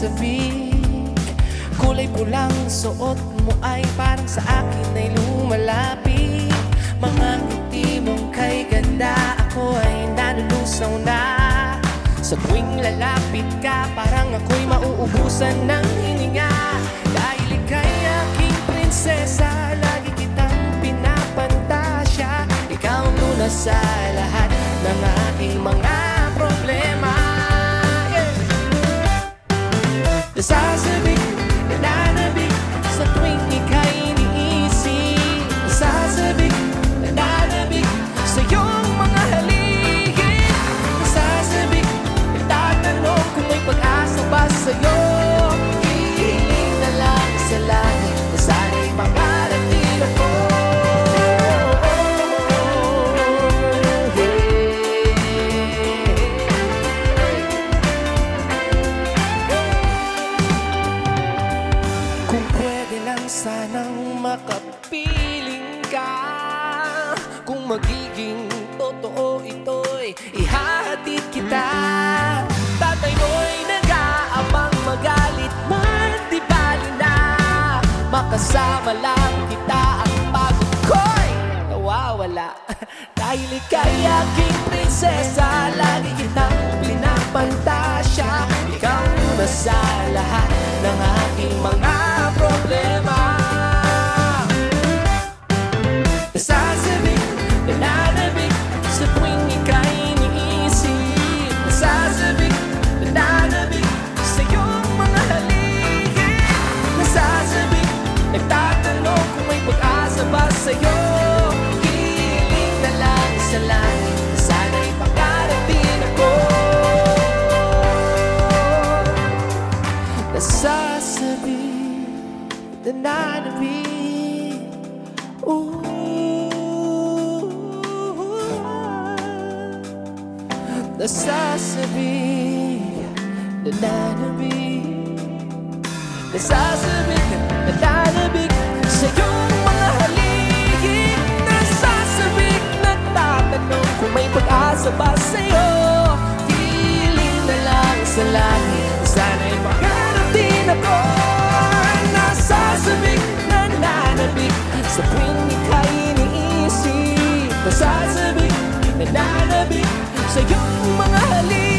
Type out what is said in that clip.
nasasabik. Kulay pulang suot mo ay parang sa akin ay lumalapit. Mga ngiti mong kay ganda, ako ay nalulusaw na. Sa tuwing lalapit ka, parang ako'y mauubusan ng hininga. Dahil ika'y aking prinsesa, lagi kitang pinapantasya. Ikaw ang lunas sa lahat ng aking mga problema. Nasasabik, nananabik sa tuwing ika'y iniisip. Nasasabik, nananabik sa iyong mga haligi. Nasasabik, nagtatanong kung may pag-asa ba sa'yo. Hihiling na lang sa langit na sana'y makarating ako. Kung pwede lang sanang makapiling ka, kung magiging totoo ito'y ihahatid kita. Tatay mo'y nag-aabang magalit man di bali na. Makasama lang kita, ang pagod ko'y nawawala. Dahil ika'y aking prinsesa, lagi kitang pinapantasya. Ikaw na sa lahat ng aking mga problema. Nasasabik, nananabik sa tuwing ika'y iniisip. Nasasabik, nananabik sa iyong mga haligi. Nasasabik, nagtatanong kung may pag-asa ba sa'yo. Hiling na lang sa langit, sana'y makarating ako. Nasasabik, nananabik, nasasabik, nananabik, nasasabik, nananabik sa iyong mga haligi. Nasasabik, nagtatanong kung may pag-asa ba sa'yo. Hiling na lang sa langit, sana'y makarating ako. Nasasabik, nananabik sa tuwing ika'y iniisip. Nasasabik, nananabik sa iyong mga haligi.